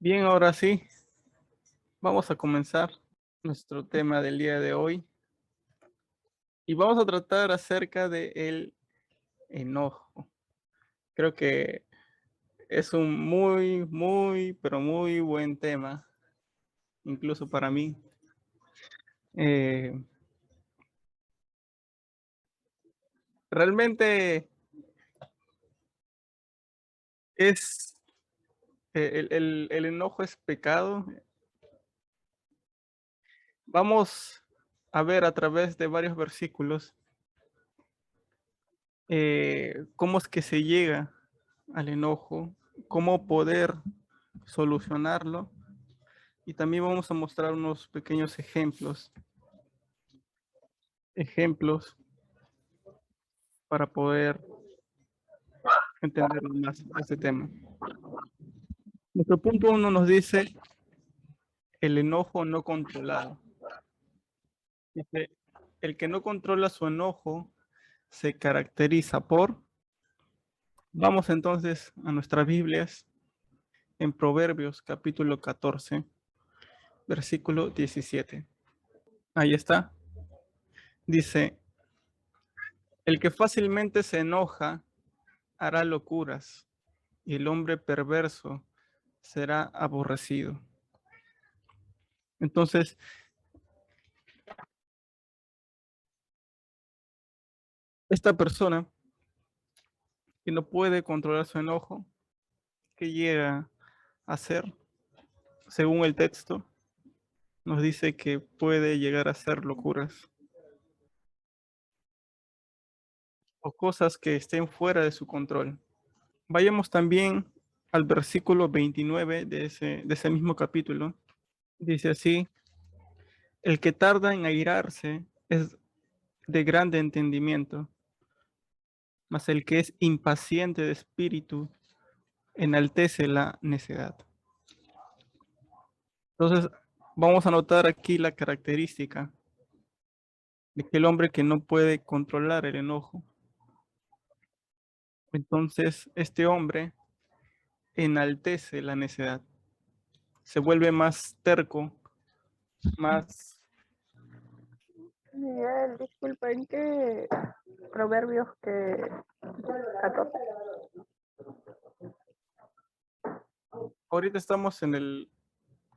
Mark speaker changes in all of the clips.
Speaker 1: Bien, ahora sí, vamos a comenzar nuestro tema del día de hoy y vamos a tratar acerca del enojo. Creo que es un pero muy buen tema, incluso para mí. Eh, Realmente es, el enojo es pecado. Vamos a ver a través de varios versículos cómo es que se llega al enojo, cómo poder solucionarlo. Y también vamos a mostrar unos pequeños ejemplos para poder entender más este tema. Nuestro punto uno nos dice el enojo no controlado. Dice, el que no controla su enojo se caracteriza por... Vamos entonces a nuestras Biblias en Proverbios capítulo 14, versículo 17. Ahí está. Dice, el que fácilmente se enoja hará locuras y el hombre perverso será aborrecido. Entonces, esta persona que no puede controlar su enojo, que llega a hacer, según el texto, nos dice que puede llegar a hacer locuras o cosas que estén fuera de su control. Vayamos también al versículo 29 de ese mismo capítulo. Dice así, el que tarda en airarse es de grande entendimiento, mas el que es impaciente de espíritu enaltece la necedad. Entonces, vamos a notar aquí la característica de que el hombre que no puede controlar el enojo. Entonces, este hombre enaltece la necedad, se vuelve más terco, más...
Speaker 2: Miguel, disculpa, ¿en qué proverbios que 14?
Speaker 1: Ahorita estamos en el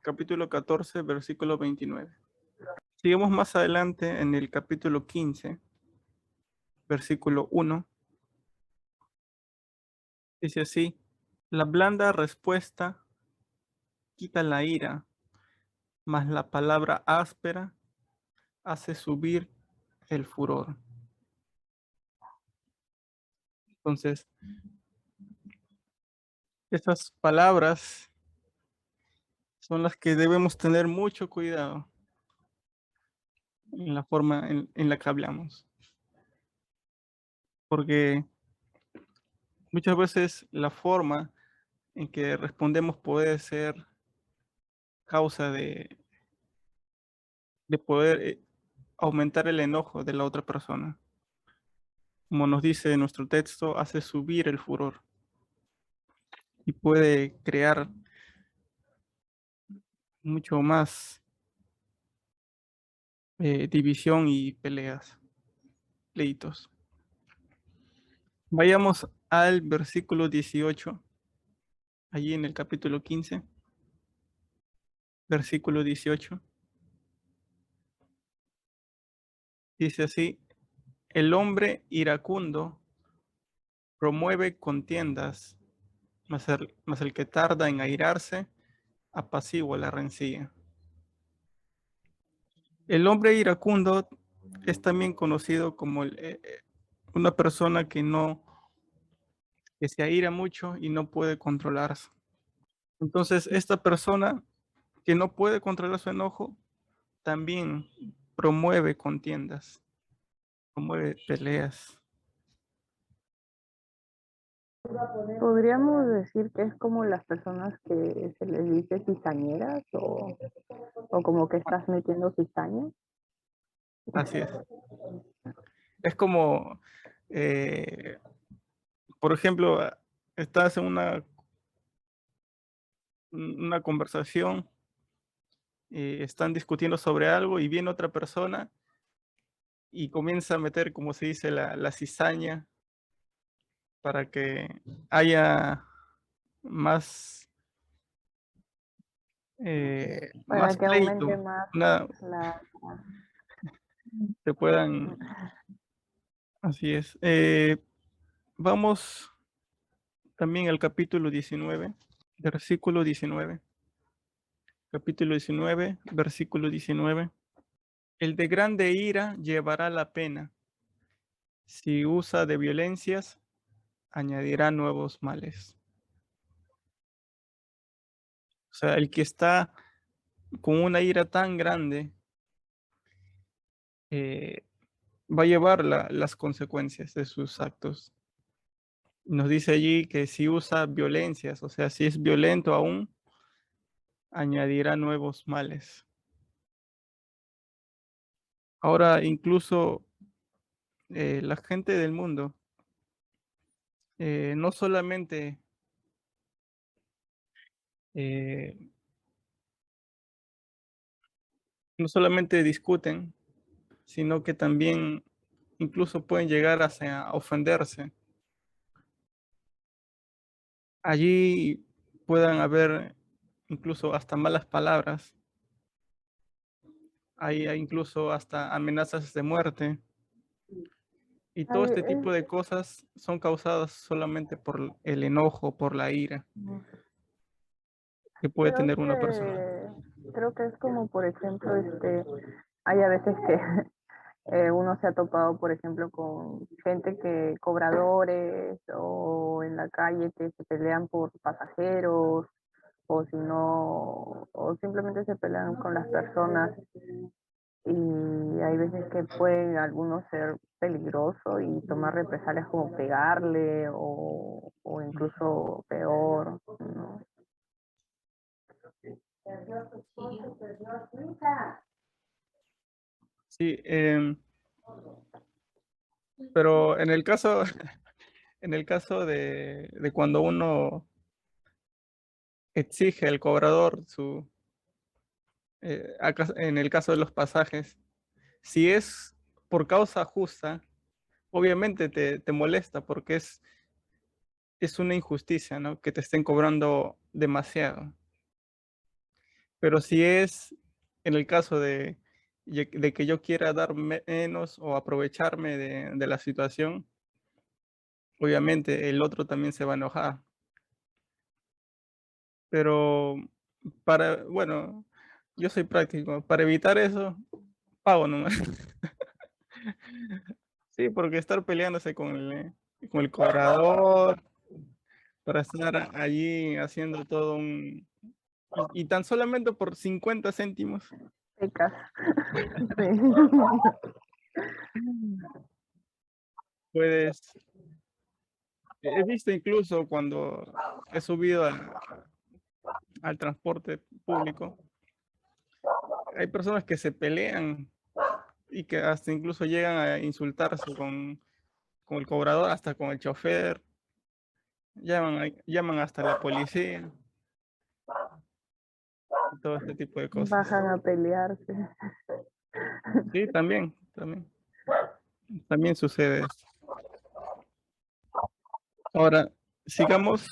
Speaker 1: capítulo 14, versículo 29. Sigamos más adelante en el capítulo 15, versículo 1. Dice así, la blanda respuesta quita la ira, mas la palabra áspera hace subir el furor. Entonces, estas palabras son las que debemos tener mucho cuidado en la forma en la que hablamos. Porque muchas veces la forma en que respondemos puede ser causa de poder aumentar el enojo de la otra persona. Como nos dice nuestro texto, hace subir el furor y puede crear mucho más división y peleas, pleitos. Vayamos al versículo 18, allí en el capítulo 15, versículo 18. Dice así, el hombre iracundo promueve contiendas, mas el que tarda en airarse apacigua la rencilla. El hombre iracundo es también conocido como una persona que se aira mucho y no puede controlarse. Entonces, esta persona que no puede controlar su enojo también promueve contiendas, promueve peleas.
Speaker 2: ¿Podríamos decir que es como las personas que se les dice cizañeras o como que estás metiendo cizaña?
Speaker 1: Así es. Es como, eh, por ejemplo, estás en una conversación, están discutiendo sobre algo y viene otra persona y comienza a meter, como se dice, la cizaña para que haya más,
Speaker 2: Para
Speaker 1: más
Speaker 2: que aumente
Speaker 1: pleito,
Speaker 2: más
Speaker 1: una,
Speaker 2: la...
Speaker 1: se puedan, así es. Vamos también al capítulo 19, versículo 19. Capítulo 19, versículo 19. El de grande ira llevará la pena. Si usa de violencias, añadirá nuevos males. O sea, el que está con una ira tan grande eh, va a llevar las consecuencias de sus actos. Nos dice allí que si usa violencias, o sea, si es violento aún, añadirá nuevos males. Ahora, incluso la gente del mundo no solamente eh, no solamente discuten, sino que también incluso pueden llegar a ofenderse. Allí puedan haber incluso hasta malas palabras, hay incluso hasta amenazas de muerte. Y todo
Speaker 2: Ay,
Speaker 1: este tipo de cosas son causadas solamente por el enojo, por la ira que puede
Speaker 2: creo
Speaker 1: tener una persona.
Speaker 2: creo que es como, por ejemplo, hay a veces que uno se ha topado, por ejemplo, con gente que, cobradores o en la calle que se pelean por pasajeros o si no, o simplemente se pelean con las personas y hay veces que pueden algunos ser peligrosos y tomar represalias como pegarle o incluso peor, ¿no?
Speaker 1: Sí, pero en el caso, en el caso de cuando uno exige al cobrador en el caso de los pasajes, si es por causa justa, obviamente te molesta porque es una injusticia, ¿no? Que te estén cobrando demasiado. Pero si es en el caso de que yo quiera dar menos o aprovecharme de la situación, obviamente el otro también se va a enojar. Pero bueno, yo soy práctico. Para evitar eso, pago nomás. Sí, porque estar peleándose con el cobrador, para estar allí haciendo todo y tan solamente por 50 céntimos,
Speaker 2: Pecas. Sí.
Speaker 1: puedes he visto incluso cuando he subido al transporte público, hay personas que se pelean y que hasta incluso llegan a insultarse con el cobrador, hasta con el chofer, llaman hasta la policía, y todo este tipo de cosas.
Speaker 2: Bajan a pelearse.
Speaker 1: Sí, también sucede esto. Ahora, sigamos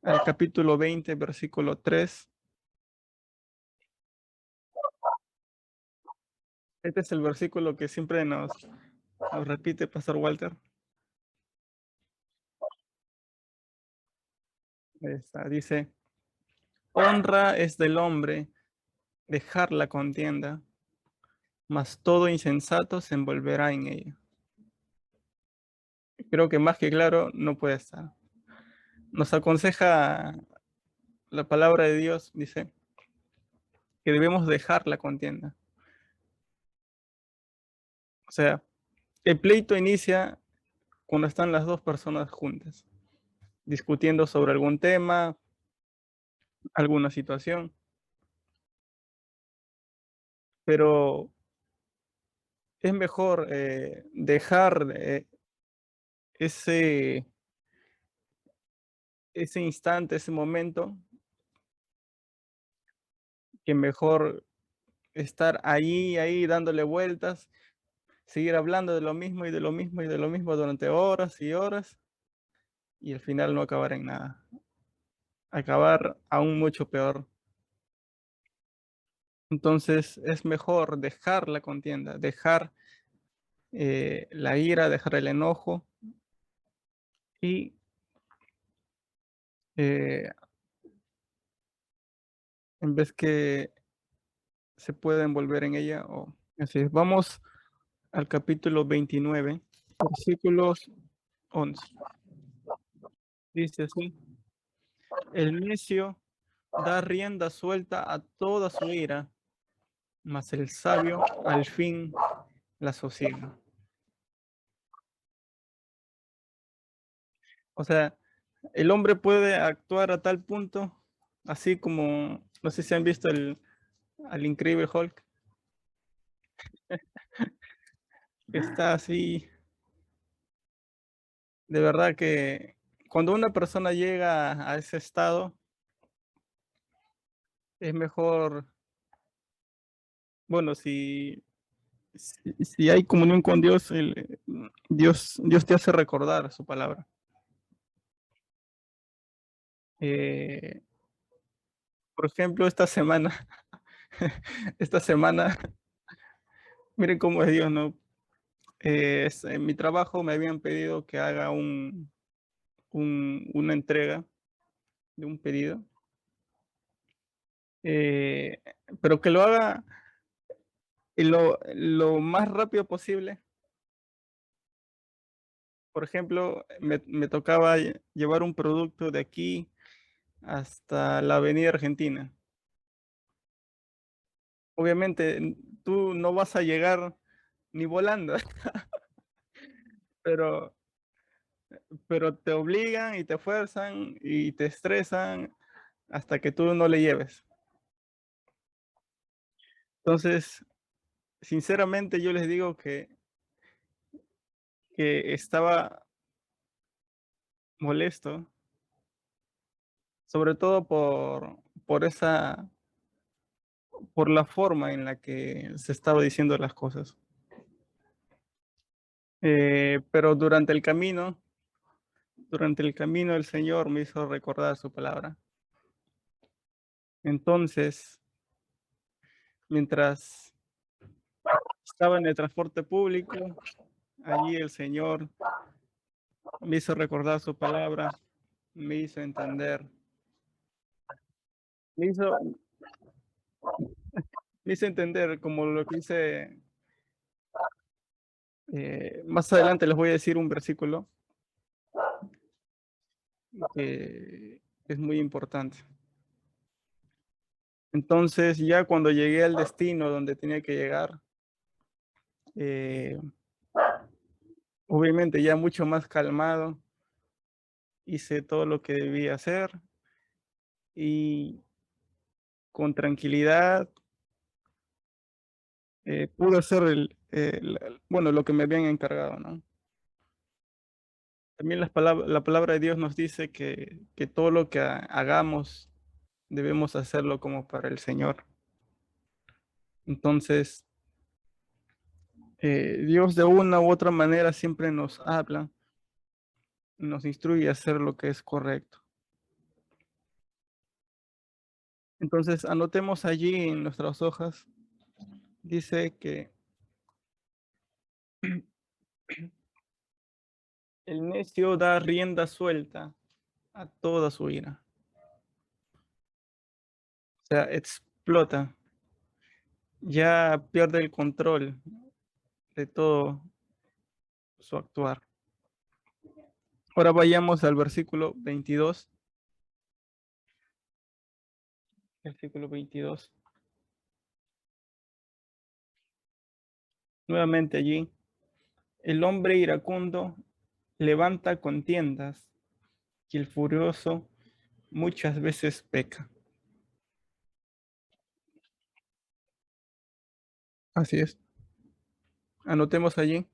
Speaker 1: al capítulo 20, versículo 3. Este es el versículo que siempre nos repite Pastor Walter. Dice, honra es del hombre dejar la contienda, mas todo insensato se envolverá en ella. Creo que más que claro no puede estar. Nos aconseja la palabra de Dios, dice, que debemos dejar la contienda. O sea, el pleito inicia cuando están las dos personas juntas, discutiendo sobre algún tema, alguna situación, pero es mejor dejar ese, ese instante, ese momento, que mejor estar ahí dándole vueltas, seguir hablando de lo mismo y de lo mismo y de lo mismo durante horas y horas y al final no acabar en nada. Acabar aún mucho peor. Entonces es mejor dejar la contienda, dejar la ira, dejar el enojo y eh, en vez que se pueda envolver en ella. Así es. Vamos al capítulo 29, versículos 11. Dice así, el necio da rienda suelta a toda su ira, mas el sabio al fin la sosiega. O sea, el hombre puede actuar a tal punto, así como, no sé si han visto al increíble Hulk, que está así, de verdad que cuando una persona llega a ese estado, es mejor, bueno, si hay comunión con Dios, Dios te hace recordar su palabra. Eh, por ejemplo, esta semana, esta semana, miren cómo es Dios, ¿no? En mi trabajo me habían pedido que haga una entrega de un pedido, eh, pero que lo haga lo más rápido posible. Por ejemplo, me tocaba llevar un producto de aquí hasta la Avenida Argentina. Obviamente, tú no vas a llegar ni volando, pero, pero te obligan y te fuerzan y te estresan hasta que tú no le lleves. Entonces, sinceramente, yo les digo que estaba molesto, sobre todo por la forma en la que se estaba diciendo las cosas. Pero durante el camino el Señor me hizo recordar su palabra. Entonces, mientras estaba en el transporte público, allí el Señor me hizo recordar su palabra, me hizo entender, me hizo, me hizo entender como lo que hice. Más adelante les voy a decir un versículo que es muy importante. Entonces, ya cuando llegué al destino donde tenía que llegar, eh, obviamente ya mucho más calmado, hice todo lo que debía hacer y con tranquilidad pude hacer bueno, lo que me habían encargado, ¿no? También la palabra de Dios nos dice que todo lo que hagamos debemos hacerlo como para el Señor. Entonces, Dios de una u otra manera siempre nos habla, nos instruye a hacer lo que es correcto. Entonces, anotemos allí en nuestras hojas, dice que el necio da rienda suelta a toda su ira. O sea, explota, ya pierde el control de todo su actuar. Ahora vayamos al versículo 22. Versículo 22. Nuevamente allí, el hombre iracundo levanta contiendas y el furioso muchas veces peca. Así es. Anotemos allí.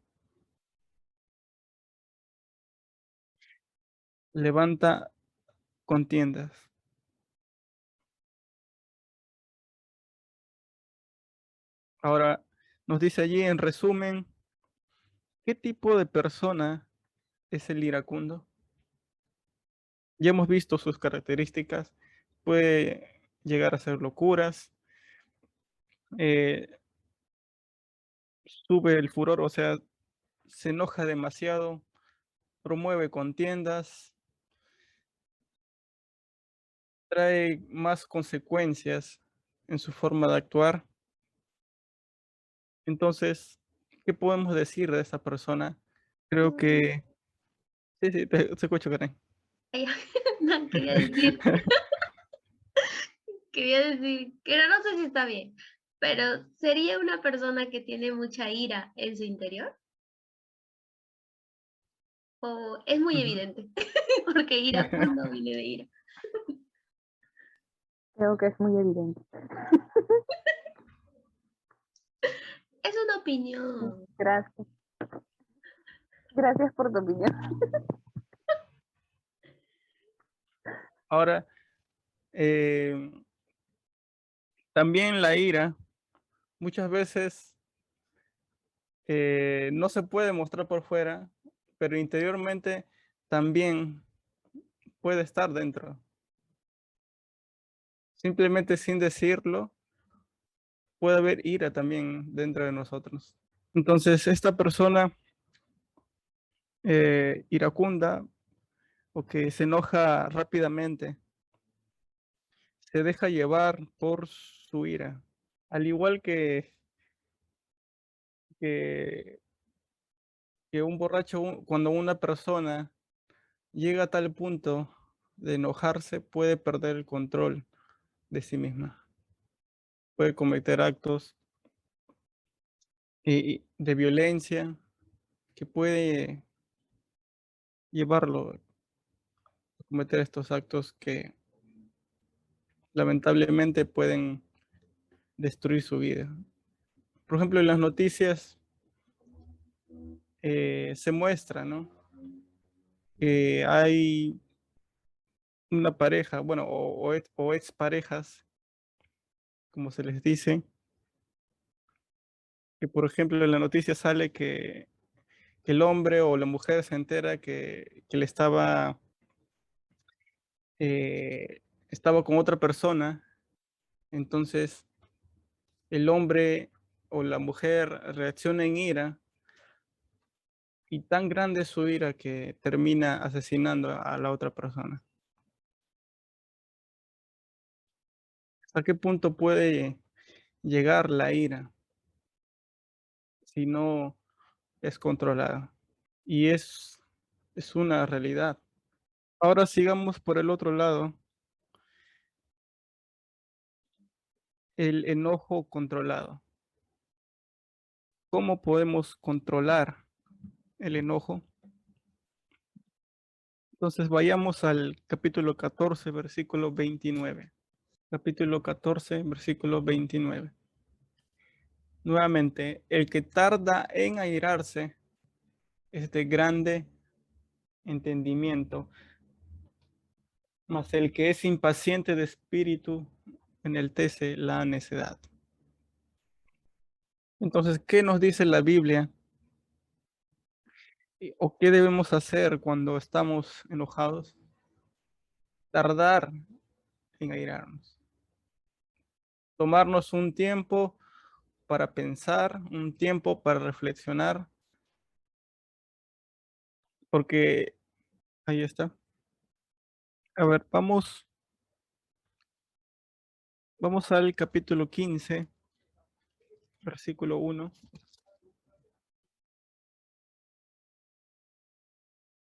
Speaker 1: Levanta contiendas. Ahora, nos dice allí en resumen, ¿qué tipo de persona es el iracundo? Ya hemos visto sus características. Puede llegar a ser locuras, eh, sube el furor, o sea, se enoja demasiado, promueve contiendas, trae más consecuencias en su forma de actuar. Entonces, ¿qué podemos decir de esa persona? Creo
Speaker 3: Mm,
Speaker 1: que sí, sí, te escucho, Karen.
Speaker 3: ay, no, quería decir, que no sé si está bien, pero ¿sería una persona que tiene mucha ira en su interior? ¿O es muy
Speaker 1: Ujú.
Speaker 3: evidente? Porque iracundo viene de ira.
Speaker 2: Creo que es muy evidente.
Speaker 3: Es una opinión.
Speaker 2: Gracias. Gracias por tu opinión.
Speaker 1: Ahora, eh, también la ira muchas veces no se puede mostrar por fuera, pero interiormente también puede estar dentro. Simplemente sin decirlo, puede haber ira también dentro de nosotros. Entonces, esta persona iracunda o que se enoja rápidamente, se deja llevar por su ira. Al igual que, que un borracho, cuando una persona llega a tal punto de enojarse, puede perder el control de sí misma. Puede cometer actos de violencia que puede llevarlo a cometer estos actos que lamentablemente pueden destruir su vida. Por ejemplo, en las noticias se muestra, ¿no? Que hay una pareja, bueno, o exparejas, como se les dice, que por ejemplo en la noticia sale que el hombre o la mujer se entera que le estaba con otra persona, entonces el hombre o la mujer reacciona en ira y tan grande es su ira que termina asesinando a la otra persona. ¿A qué punto puede llegar la ira si no es controlada? Y es una realidad. Ahora sigamos por el otro lado, el enojo controlado. ¿Cómo podemos controlar el enojo? Entonces vayamos al capítulo 14, versículo 29. Capítulo 14, versículo 29. Nuevamente, el que tarda en airarse es de grande entendimiento, mas el que es impaciente de espíritu enaltece la necedad. Entonces, ¿qué nos dice la Biblia? ¿O qué debemos hacer cuando estamos enojados? Tardar en airarnos. Tomarnos un tiempo para pensar, un tiempo para reflexionar, porque ahí está. A ver, vamos al capítulo 15, versículo 1.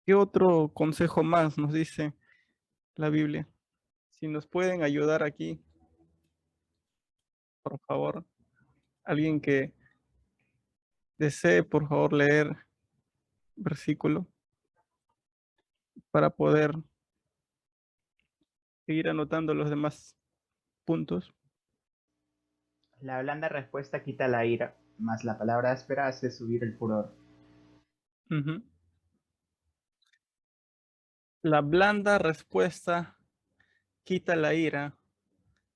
Speaker 1: ¿Qué otro consejo más nos dice la Biblia? Si nos pueden ayudar aquí, por favor. Alguien que desee, por favor, leer versículo para poder seguir anotando los demás puntos.
Speaker 4: La blanda respuesta quita la ira, mas la palabra áspera hace subir el furor.
Speaker 1: Ujú. La blanda respuesta quita la ira,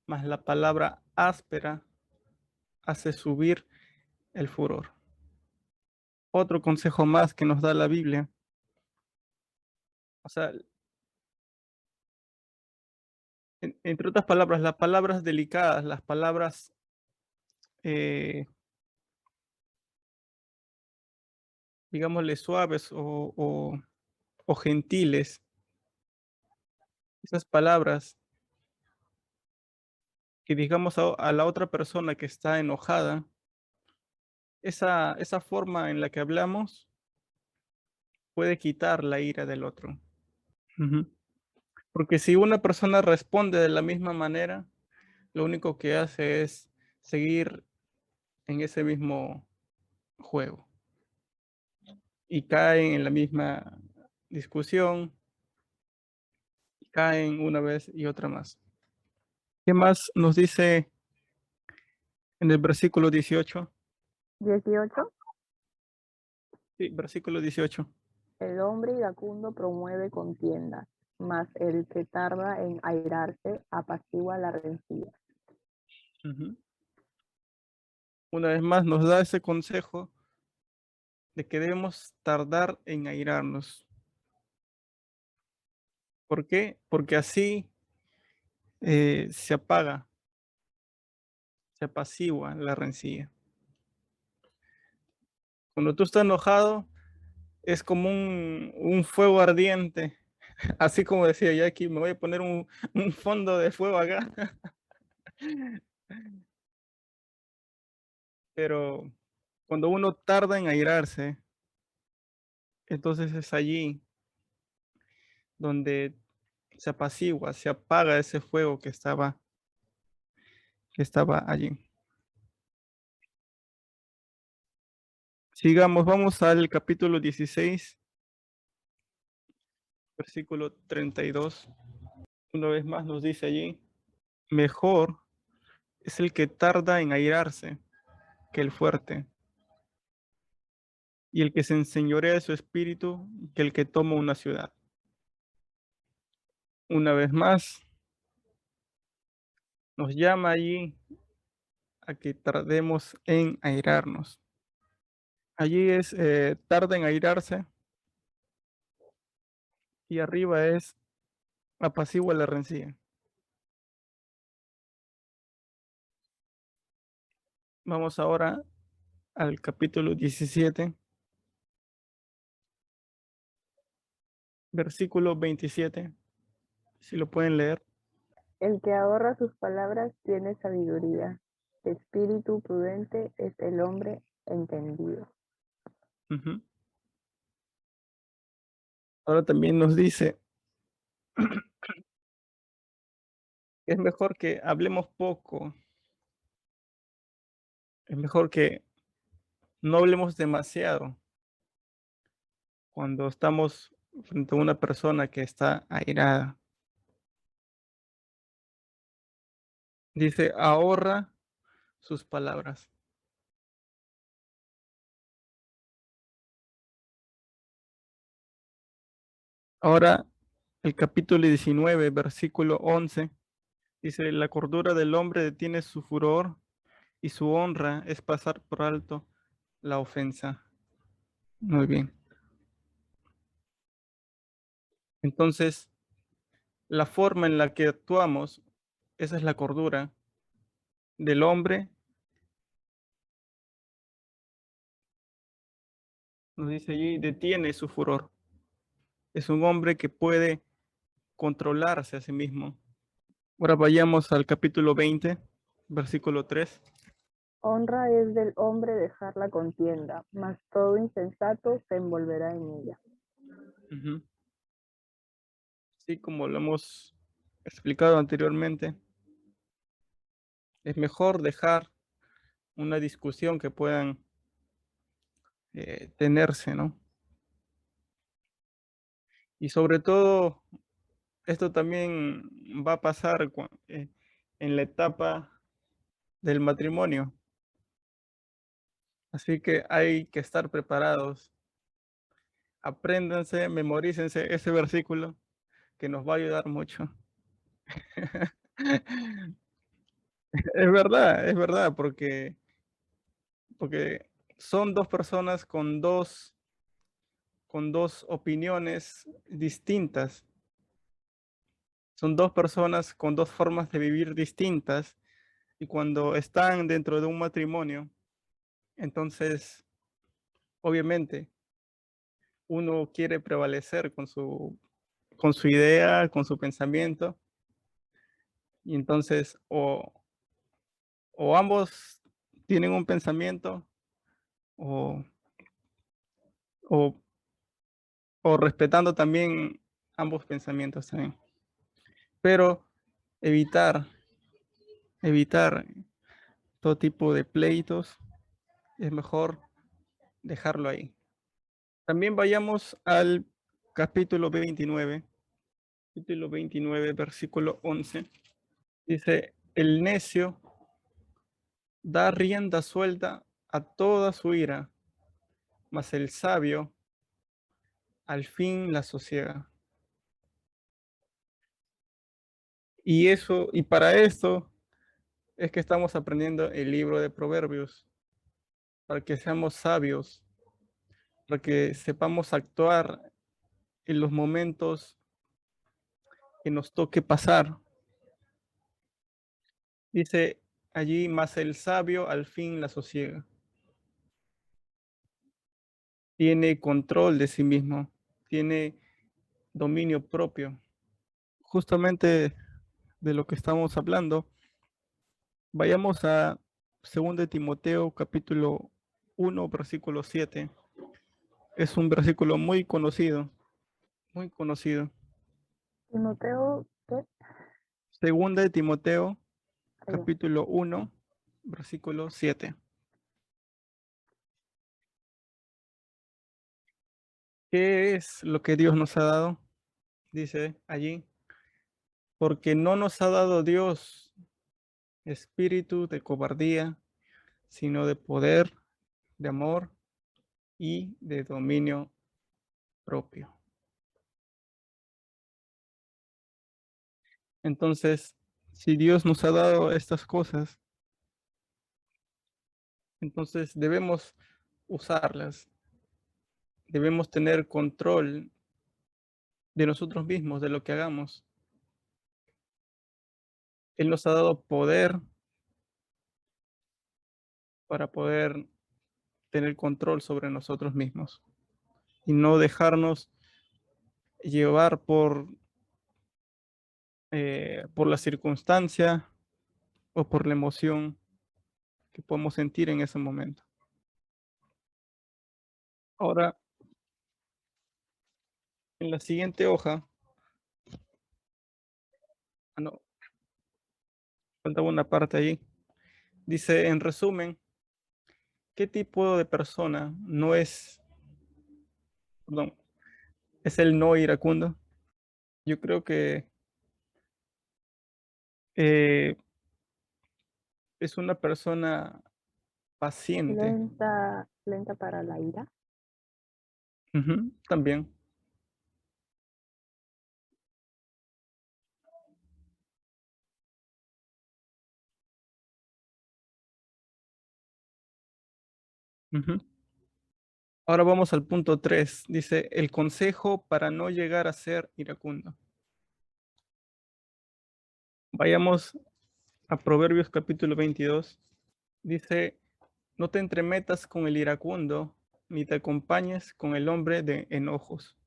Speaker 1: mas la palabra áspera hace subir el furor. Otro consejo más que nos da la Biblia. O sea, entre otras palabras, las palabras delicadas, las palabras digámosle suaves o gentiles, esas palabras que digamos a la otra persona que está enojada, esa forma en la que hablamos puede quitar la ira del otro. Ujú. Porque si una persona responde de la misma manera, lo único que hace es seguir en ese mismo juego y caen en la misma discusión, y caen una vez y otra más. ¿Qué más nos dice en el versículo 18?
Speaker 2: 18.
Speaker 1: Sí, versículo 18.
Speaker 2: El hombre iracundo promueve contiendas, mas el que tarda en airarse apacigua la rencilla.
Speaker 1: Ujú. Una vez más nos da ese consejo de que debemos tardar en airarnos. ¿Por qué? Porque así se apaga, se apacigua la rencilla. Cuando tú estás enojado, es como un fuego ardiente. Así como decía Jackie, me voy a poner un fondo de fuego acá. Pero cuando uno tarda en airarse, entonces es allí donde se apacigua, se apaga ese fuego que estaba allí. Sigamos, vamos al capítulo 16, versículo 32. Una vez más nos dice allí, mejor es el que tarda en airarse que el fuerte, y el que se enseñorea de su espíritu que el que toma una ciudad. Una vez más, nos llama allí a que tardemos en airarnos. Allí es tarda en airarse y arriba es apacigua la rencilla. Vamos ahora al capítulo 17, versículo 27, si lo pueden leer.
Speaker 2: El que ahorra sus palabras tiene sabiduría. Espíritu prudente es el hombre entendido.
Speaker 1: Ujú. Ahora también nos dice, es mejor que hablemos poco, es mejor que no hablemos demasiado cuando estamos frente a una persona que está airada. Dice, ahorra sus palabras. Ahora, el capítulo 19, versículo 11, dice, la cordura del hombre detiene su furor y su honra es pasar por alto la ofensa. Muy bien. Entonces, la forma en la que actuamos, esa es la cordura del hombre. Nos dice allí, detiene su furor. Es un hombre que puede controlarse a sí mismo. Ahora vayamos al capítulo 20, versículo 3.
Speaker 2: Honra es del hombre dejar la contienda, mas todo insensato se envolverá en ella.
Speaker 1: Ujú. Sí, como lo hemos explicado anteriormente, es mejor dejar una discusión que puedan tenerse, ¿no? Y sobre todo, esto también va a pasar en la etapa del matrimonio. Así que hay que estar preparados. Apréndanse, memorícense ese versículo que nos va a ayudar mucho. Es verdad, porque porque son dos personas con dos opiniones distintas. Son dos personas con dos formas de vivir distintas. Y cuando están dentro de un matrimonio, entonces, obviamente, uno quiere prevalecer con su idea, con su pensamiento. Y entonces, o ambos tienen un pensamiento, o, o, o respetando también ambos pensamientos también. Pero evitar todo tipo de pleitos, es mejor dejarlo ahí. También vayamos al capítulo 29, versículo 11. Dice, el necio da rienda suelta a toda su ira, mas el sabio al fin la sosiega. Y para esto es que estamos aprendiendo el libro de Proverbios, para que seamos sabios, para que sepamos actuar en los momentos que nos toque pasar. Dice allí, mas el sabio al fin la sosiega. Tiene control de sí mismo, tiene dominio propio. Justamente de lo que estamos hablando, vayamos a 2 Timoteo capítulo 1, versículo 7. Es un versículo muy conocido, muy conocido.
Speaker 2: Timoteo, ¿qué?
Speaker 1: 2 Timoteo
Speaker 2: Ahí va.
Speaker 1: capítulo 1, versículo 7. ¿Qué es lo que Dios nos ha dado? Dice allí, porque no nos ha dado Dios espíritu de cobardía, sino de poder, de amor y de dominio propio. Entonces, si Dios nos ha dado estas cosas, entonces debemos usarlas, debemos tener control de nosotros mismos, de lo que hagamos. Él nos ha dado poder para poder tener control sobre nosotros mismos y no dejarnos llevar por la circunstancia o por la emoción que podemos sentir en ese momento. Ahora, en la siguiente hoja, no, faltaba una parte allí. Dice, en resumen, ¿qué tipo de persona no es, perdón, es el no iracundo? Yo creo que eh, es una persona paciente.
Speaker 2: Lenta para la ira.
Speaker 1: Ujú, también. Ujú. Ahora vamos al punto 3. Dice, el consejo para no llegar a ser iracundo. Vayamos a Proverbios capítulo 22. Dice, no te entremetas con el iracundo, ni te acompañes con el hombre de enojos.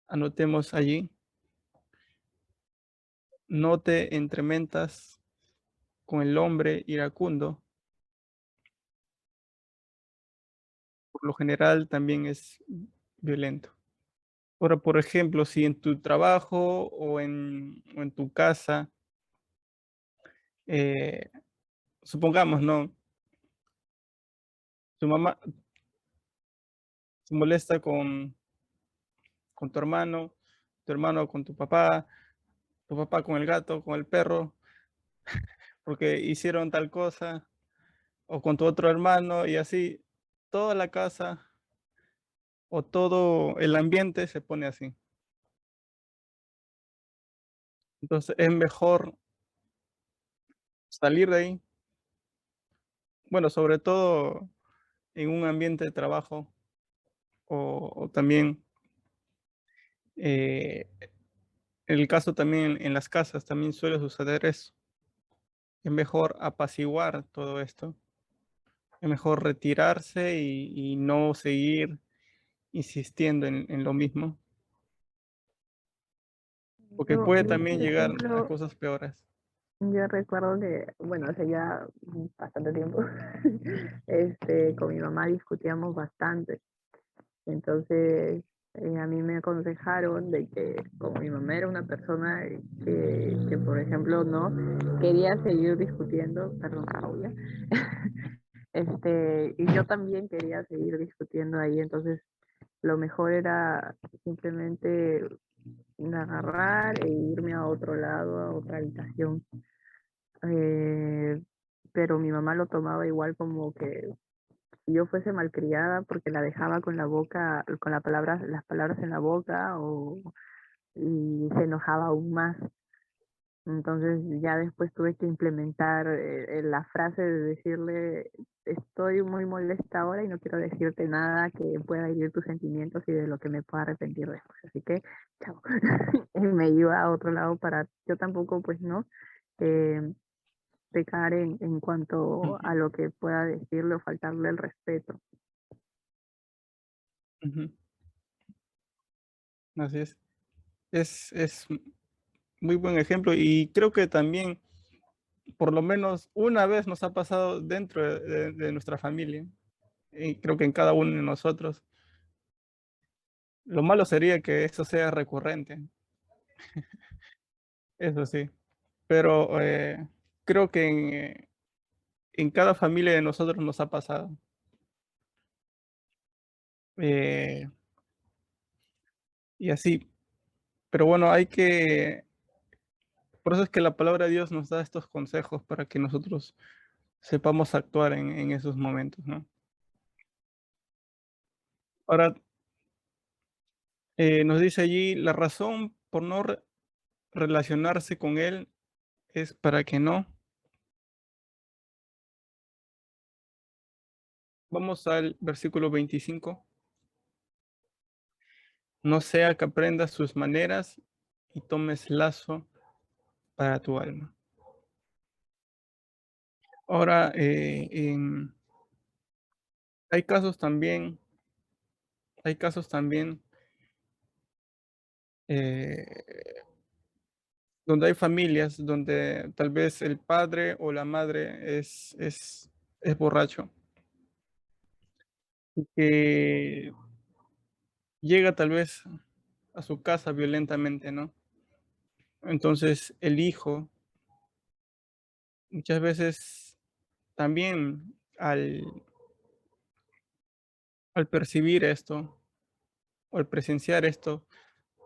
Speaker 1: Anotemos allí, no te entremetas con el hombre iracundo. Por lo general también es violento. Ahora, por ejemplo, si en tu trabajo o en tu casa, eh, supongamos, ¿no? Tu mamá se molesta con tu hermano con tu papá con el gato, con el perro, porque hicieron tal cosa, o con tu otro hermano, y así toda la casa o todo el ambiente se pone así. Entonces es mejor salir de ahí bueno, sobre todo en un ambiente de trabajo o también en el caso también en las casas también suele suceder eso. Es mejor apaciguar todo esto. Es mejor retirarse y no seguir insistiendo en lo mismo, porque puede
Speaker 2: Yo,
Speaker 1: también
Speaker 2: por
Speaker 1: llegar a
Speaker 2: ejemplo,
Speaker 1: cosas peores.
Speaker 2: yo recuerdo que, bueno, hace ya bastante tiempo, con mi mamá discutíamos bastante. Entonces, a mí me aconsejaron de que como mi mamá era una persona que, por ejemplo, no quería seguir discutiendo, perdón, Claudia, y yo también quería seguir discutiendo ahí, entonces lo mejor era simplemente agarrar e irme a otro lado, a otra habitación. Eh, pero mi mamá lo tomaba igual como que si yo fuese malcriada porque la dejaba con la boca, con las palabras en la boca y se enojaba aún más. Entonces ya después tuve que implementar la frase de decirle, estoy muy molesta ahora y no quiero decirte nada que pueda herir tus sentimientos y de lo que me pueda arrepentir después. Así que, chao. Y me iba a otro lado para yo tampoco, pues, ¿no? Eh, pecar en cuanto a
Speaker 1: Ujú,
Speaker 2: lo que pueda decirle o faltarle el respeto.
Speaker 1: ujú. Así es. Es muy buen ejemplo y creo que también por lo menos una vez nos ha pasado dentro de nuestra familia y creo que en cada uno de nosotros. Lo malo sería que eso sea recurrente, eso sí, pero creo que en cada familia de nosotros nos ha pasado. eh, y así, pero bueno, por eso es que la palabra de Dios nos da estos consejos para que nosotros sepamos actuar en esos momentos, ¿no? Ahora, nos dice allí, la razón por no relacionarse con Él es para que no. Vamos al versículo 25. No sea que aprendas sus maneras y tomes lazo para tu alma. Ahora, hay casos también, hay casos también eh, donde hay familias donde tal vez el padre o la madre es borracho y que llega tal vez a su casa violentamente, ¿no? Entonces el hijo muchas veces también al percibir esto o al presenciar esto,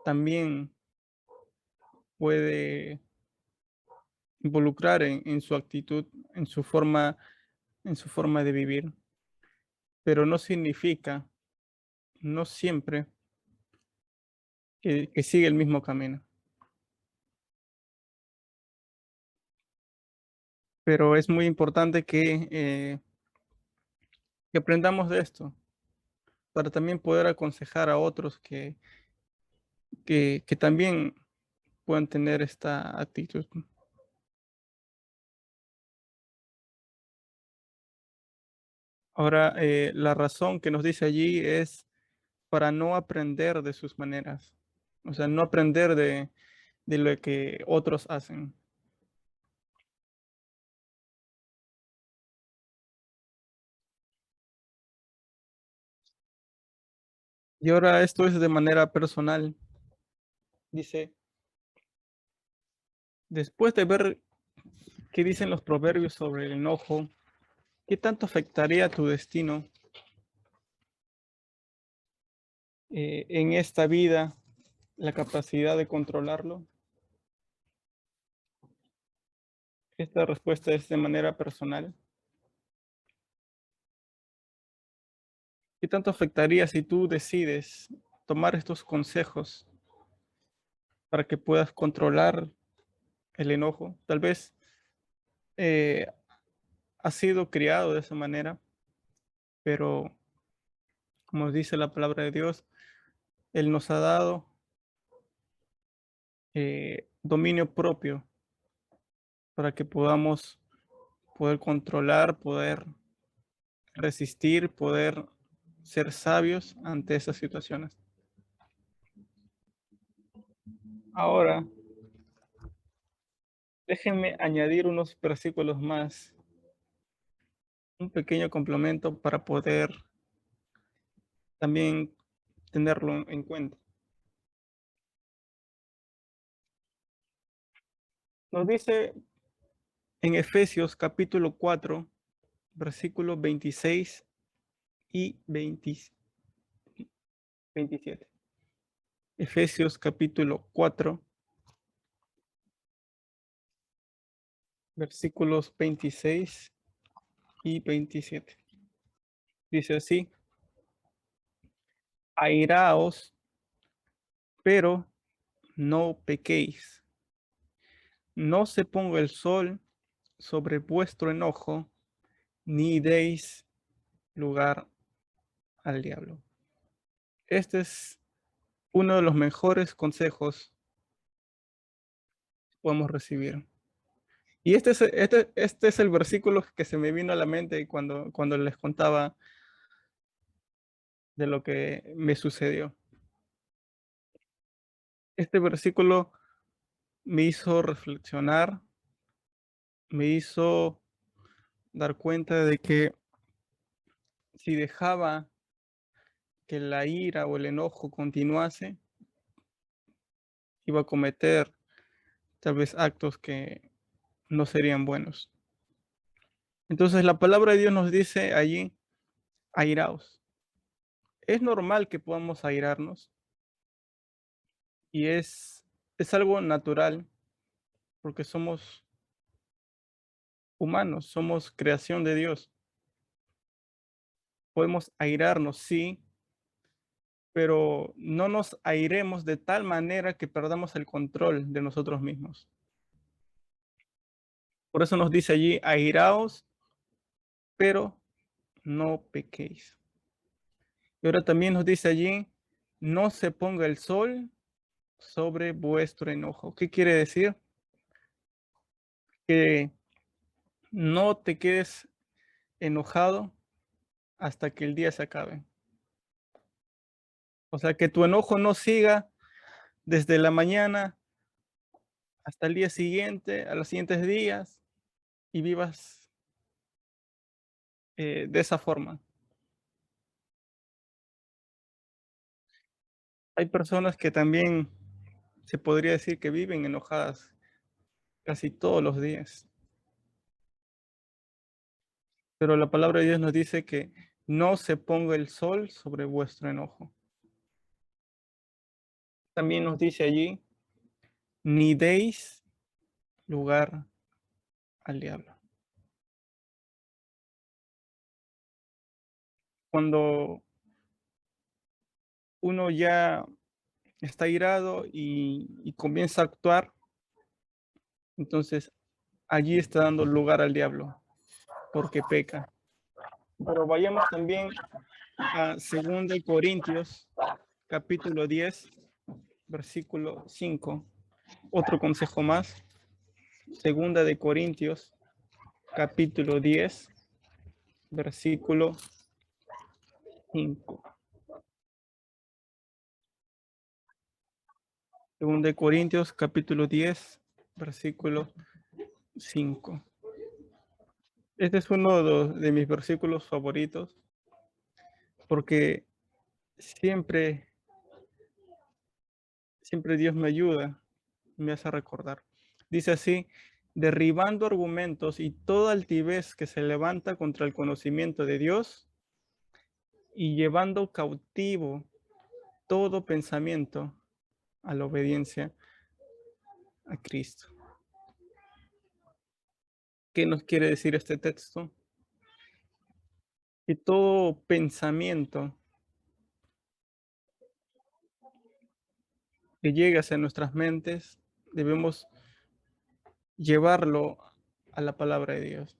Speaker 1: también puede involucrar en su actitud, en su forma de vivir, pero no significa, no siempre que sigue el mismo camino. Pero es muy importante que aprendamos de esto para también poder aconsejar a otros que también puedan tener esta actitud. Ahora, la razón que nos dice allí es para no aprender de sus maneras, o sea, no aprender de lo que otros hacen. Y ahora esto es de manera personal. Dice, después de ver qué dicen los proverbios sobre el enojo, ¿qué tanto afectaría tu destino en esta vida la capacidad de controlarlo? Esta respuesta es de manera personal. ¿Qué tanto afectaría si tú decides tomar estos consejos para que puedas controlar el enojo? Tal vez eh, ha sido criado de esa manera, pero como dice la palabra de Dios, Él nos ha dado dominio propio para que podamos poder controlar, poder resistir, poder ser sabios ante esas situaciones. Ahora, déjenme añadir unos versículos más, un pequeño complemento para poder también tenerlo en cuenta. Nos dice en Efesios capítulo 4, versículos 26 y 27. Efesios capítulo 4, versículos 26 y 27. Dice así: airaos, pero no pequéis. No se ponga el sol sobre vuestro enojo, ni deis lugar al diablo. Este es uno de los mejores consejos que podemos recibir. Y este es el versículo que se me vino a la mente cuando les contaba de lo que me sucedió. Este versículo me hizo reflexionar, me hizo dar cuenta de que si dejaba que la ira o el enojo continuase, iba a cometer tal vez actos que no serían buenos. Entonces la palabra de Dios nos dice allí, airaos. Es normal que podamos airarnos y es algo natural porque somos humanos, somos creación de Dios. Podemos airarnos, sí, pero no nos airemos de tal manera que perdamos el control de nosotros mismos. Por eso nos dice allí, airaos, pero no pequéis. Y ahora también nos dice allí, no se ponga el sol sobre vuestro enojo. ¿Qué quiere decir? Que no te quedes enojado hasta que el día se acabe. O sea, que tu enojo no siga desde la mañana hasta el día siguiente, a los siguientes días, y vivas de esa forma. Hay personas que también se podría decir que viven enojadas casi todos los días. Pero la palabra de Dios nos dice que no se ponga el sol sobre vuestro enojo. También nos dice allí, ni deis lugar al diablo. Cuando uno ya está irado y comienza a actuar, entonces allí está dando lugar al diablo, porque peca. Pero vayamos también a 2 Corintios, capítulo 10, versículo 5. Otro consejo más. 2 Corintios, capítulo 10, versículo 5. 2 Corintios, capítulo 10, versículo 5. Este es uno de mis versículos favoritos porque siempre Dios me ayuda, me hace recordar. Dice así, derribando argumentos y toda altivez que se levanta contra el conocimiento de Dios y llevando cautivo todo pensamiento a la obediencia a Cristo. ¿Qué nos quiere decir este texto? Que todo pensamiento que llegue hacia nuestras mentes debemos llevarlo a la palabra de Dios.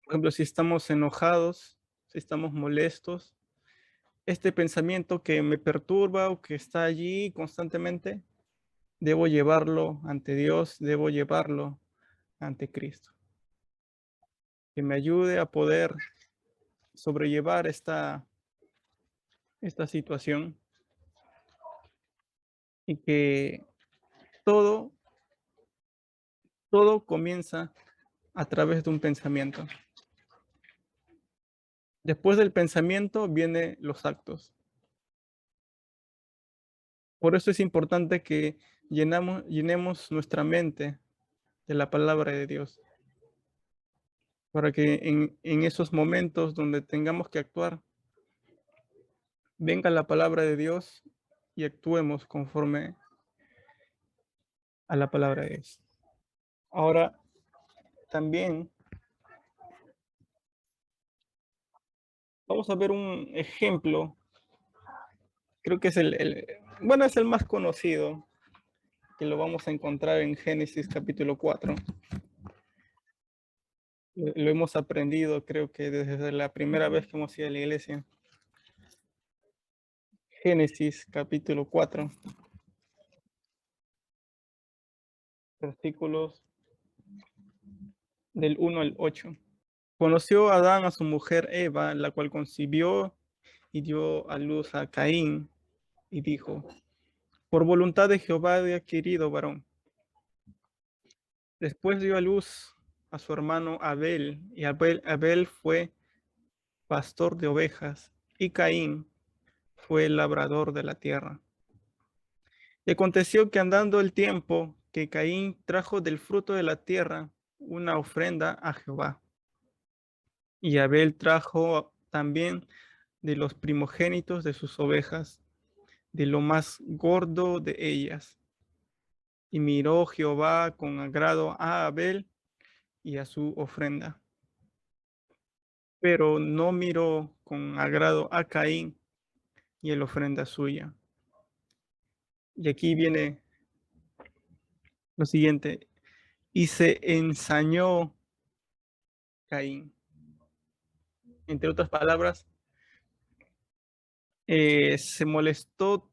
Speaker 1: Por ejemplo, si estamos enojados, si estamos molestos, este pensamiento que me perturba o que está allí constantemente, debo llevarlo ante Dios, debo llevarlo ante Cristo. Que me ayude a poder sobrellevar esta situación y que todo, todo comienza a través de un pensamiento. Después del pensamiento vienen los actos. Por eso es importante que llenemos nuestra mente de la palabra de Dios, para que en esos momentos donde tengamos que actuar, venga la palabra de Dios y actuemos conforme a la palabra de Dios. Ahora, también vamos a ver un ejemplo, creo que es bueno, es el más conocido, que lo vamos a encontrar en Génesis capítulo 4. Lo hemos aprendido, creo que desde la primera vez que hemos ido a la iglesia. Génesis capítulo 4, versículos del 1 al 8. Conoció Adán a su mujer Eva, la cual concibió y dio a luz a Caín, y dijo: por voluntad de Jehová he adquirido varón. Después dio a luz a su hermano Abel, y Abel fue pastor de ovejas, y Caín fue labrador de la tierra. Y aconteció que andando el tiempo, que Caín trajo del fruto de la tierra una ofrenda a Jehová. Y Abel trajo también de los primogénitos de sus ovejas, de lo más gordo de ellas. Y miró Jehová con agrado a Abel y a su ofrenda, pero no miró con agrado a Caín y la ofrenda suya. Y aquí viene lo siguiente: y se ensañó Caín. Entre otras palabras, se molestó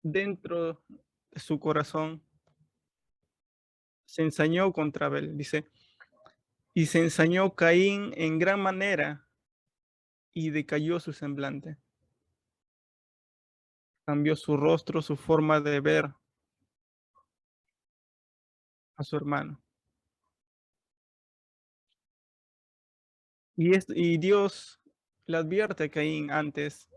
Speaker 1: dentro de su corazón, se ensañó contra Abel. Dice: y se ensañó Caín en gran manera y decayó su semblante. Cambió su rostro, su forma de ver a su hermano. Y Dios le advierte a Caín antes.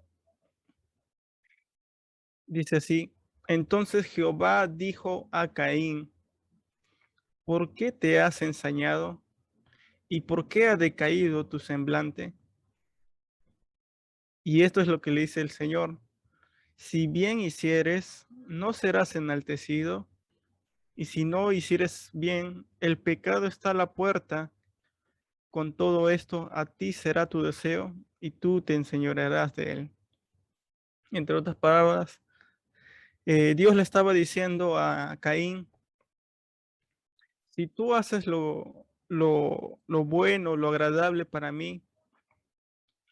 Speaker 1: Dice así: entonces Jehová dijo a Caín: ¿por qué te has ensañado? ¿Y por qué ha decaído tu semblante? Y esto es lo que le dice el Señor: si bien hicieres, no serás enaltecido, y si no hicieres bien, el pecado está a la puerta. Con todo esto, a ti será tu deseo, y tú te enseñorearás de él. Entre otras palabras, Dios le estaba diciendo a Caín: si tú haces lo bueno, lo agradable para mí,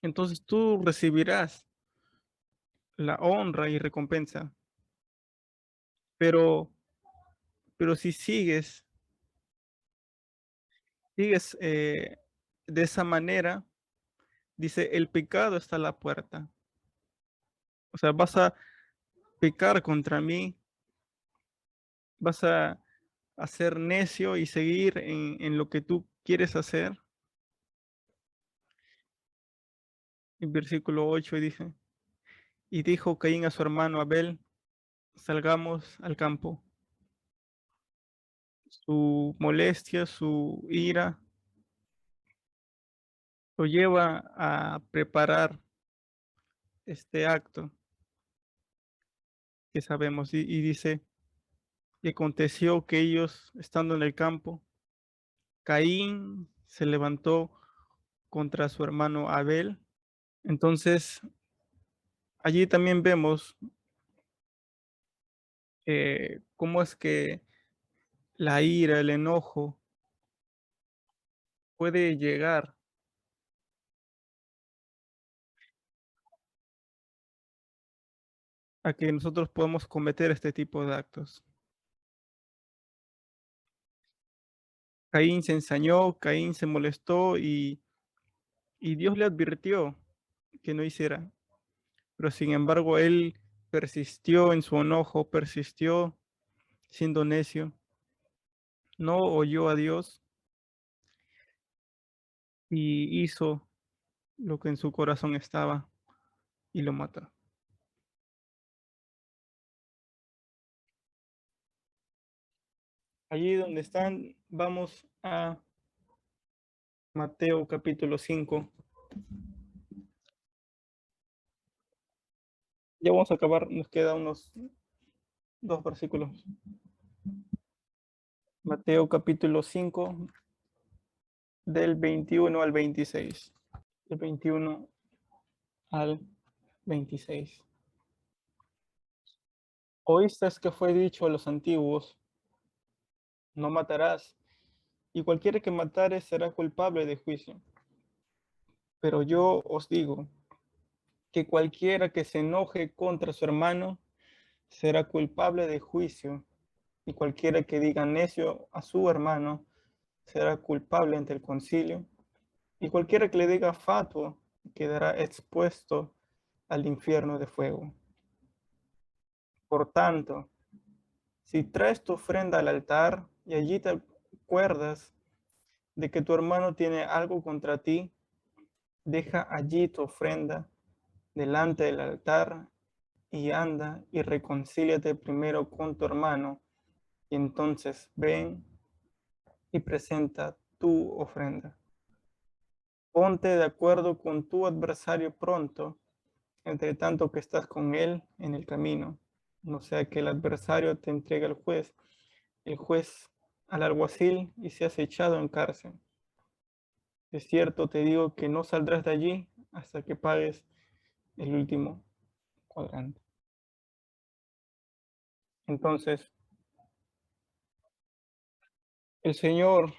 Speaker 1: entonces tú recibirás la honra y recompensa. Pero, pero si sigues de esa manera, dice, el pecado está a la puerta. O sea, vas a pecar contra mí, vas a ser necio y seguir en lo que tú quieres hacer. En versículo 8 dice: y dijo Caín a su hermano Abel: salgamos al campo. Su molestia, su ira, lo lleva a preparar este acto que sabemos. Y dice: y aconteció que ellos, estando en el campo, Caín se levantó contra su hermano Abel. Entonces, allí también vemos cómo es que la ira, el enojo, puede llegar a que nosotros podamos cometer este tipo de actos. Caín se ensañó, Caín se molestó y Dios le advirtió que no hiciera. Pero sin embargo, él persistió en su enojo, persistió siendo necio, no oyó a Dios y hizo lo que en su corazón estaba y lo mató. Allí donde están, vamos a Mateo capítulo 5. Ya vamos a acabar, nos queda unos 2 versículos. Mateo capítulo 5, del 21 al 26. Del 21 al 26. Oíste que fue dicho a los antiguos, no matarás, y cualquiera que matare será culpable de juicio. Pero yo os digo que cualquiera que se enoje contra su hermano será culpable de juicio, y cualquiera que diga necio a su hermano será culpable ante el concilio, y cualquiera que le diga fatuo quedará expuesto al infierno de fuego. Por tanto, si traes tu ofrenda al altar y allí te acuerdas de que tu hermano tiene algo contra ti, deja allí tu ofrenda delante del altar y anda y reconcíliate primero con tu hermano, y entonces ven y presenta tu ofrenda. Ponte de acuerdo con tu adversario pronto, entre tanto que estás con él en el camino, no sea que el adversario te entregue al juez, el juez al alguacil y seas echado en cárcel. De cierto te digo que no saldrás de allí hasta que pagues el último cuadrante. Entonces, el Señor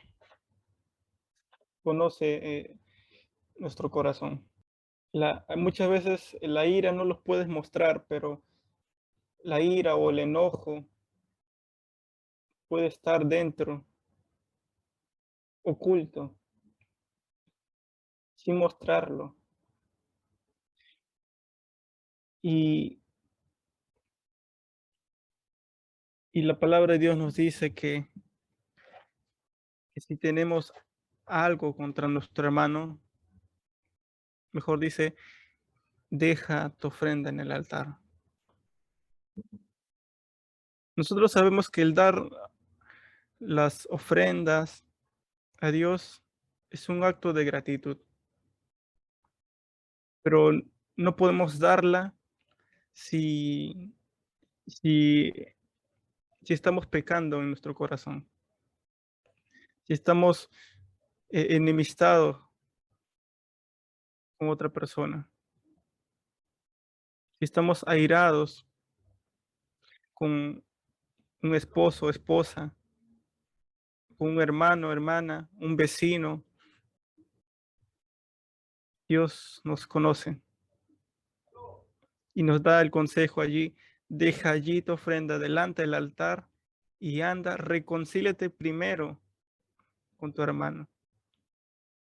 Speaker 1: conoce nuestro corazón. Muchas veces la ira no los puedes mostrar, pero la ira o el enojo puede estar dentro, oculto, sin mostrarlo. Y, y la palabra de Dios nos dice que si tenemos algo contra nuestro hermano, mejor dice, deja tu ofrenda en el altar. Nosotros sabemos que el dar las ofrendas a Dios es un acto de gratitud, pero no podemos darla si, si, si estamos pecando en nuestro corazón, si estamos enemistados con otra persona, si estamos airados con un esposo, esposa, con un hermano, hermana, un vecino. Dios nos conoce y nos da el consejo allí, deja allí tu ofrenda delante del altar y anda, reconcíliate primero con tu hermano.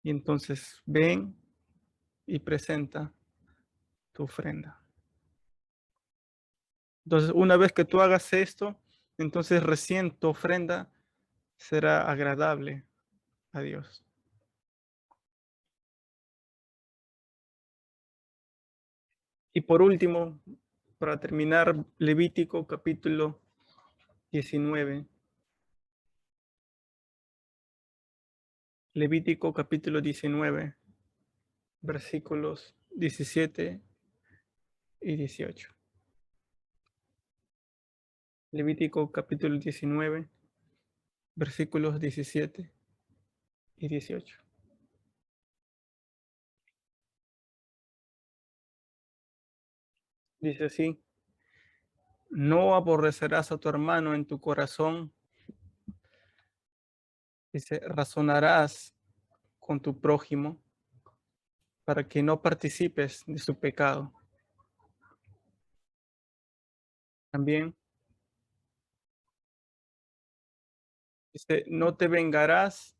Speaker 1: Y entonces ven y presenta tu ofrenda. Entonces, una vez que tú hagas esto, entonces recién tu ofrenda será agradable a Dios. Y por último, para terminar, Levítico capítulo 19. Levítico capítulo 19, versículos 17 y 18. Levítico capítulo 19, versículos 17 y 18. Dice así, no aborrecerás a tu hermano en tu corazón, dice, razonarás con tu prójimo para que no participes de su pecado. También dice, no te vengarás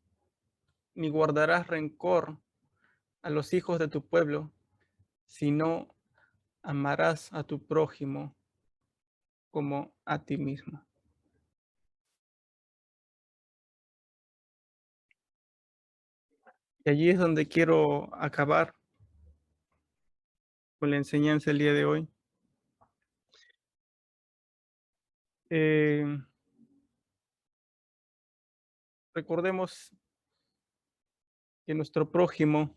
Speaker 1: ni guardarás rencor a los hijos de tu pueblo, sino amarás a tu prójimo como a ti mismo. Y allí es donde quiero acabar con la enseñanza el día de hoy. Recordemos que nuestro prójimo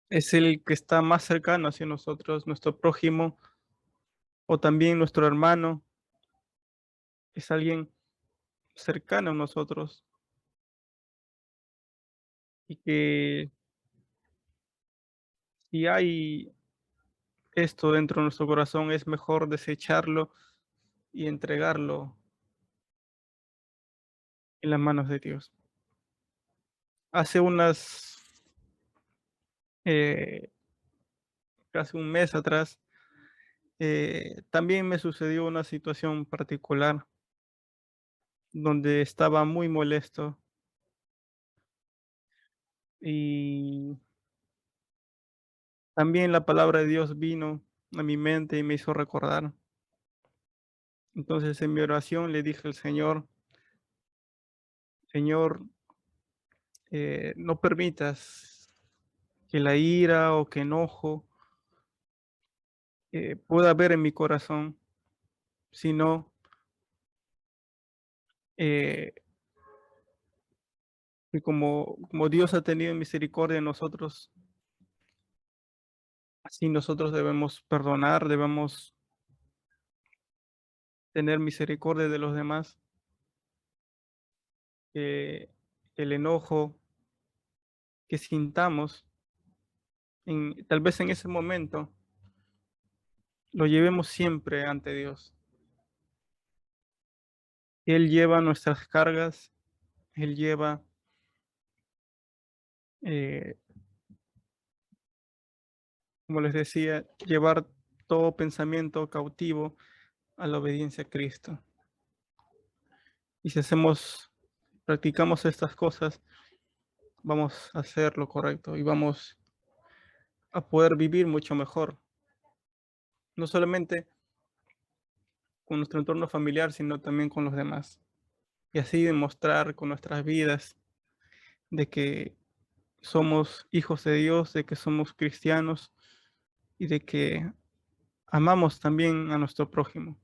Speaker 1: es el que está más cercano hacia nosotros. Nuestro prójimo o también nuestro hermano es alguien cercano a nosotros y que si hay esto dentro de nuestro corazón es mejor desecharlo y entregarlo en las manos de Dios. Hace casi un mes atrás, también me sucedió una situación particular donde estaba muy molesto y también la palabra de Dios vino a mi mente y me hizo recordar. Entonces en mi oración le dije al Señor, Señor, no permitas que la ira o que enojo pueda haber en mi corazón, sino eh, que como Dios ha tenido misericordia de nosotros, así nosotros debemos perdonar, debemos tener misericordia de los demás. Que el enojo que sintamos, tal vez en ese momento, lo llevemos siempre ante Dios. Él lleva nuestras cargas, Él lleva eh, como les decía, llevar todo pensamiento cautivo a la obediencia a Cristo. Y si practicamos estas cosas, vamos a hacer lo correcto y vamos a poder vivir mucho mejor. No solamente con nuestro entorno familiar, sino también con los demás. Y así demostrar con nuestras vidas de que somos hijos de Dios, de que somos cristianos y de que amamos también a nuestro prójimo.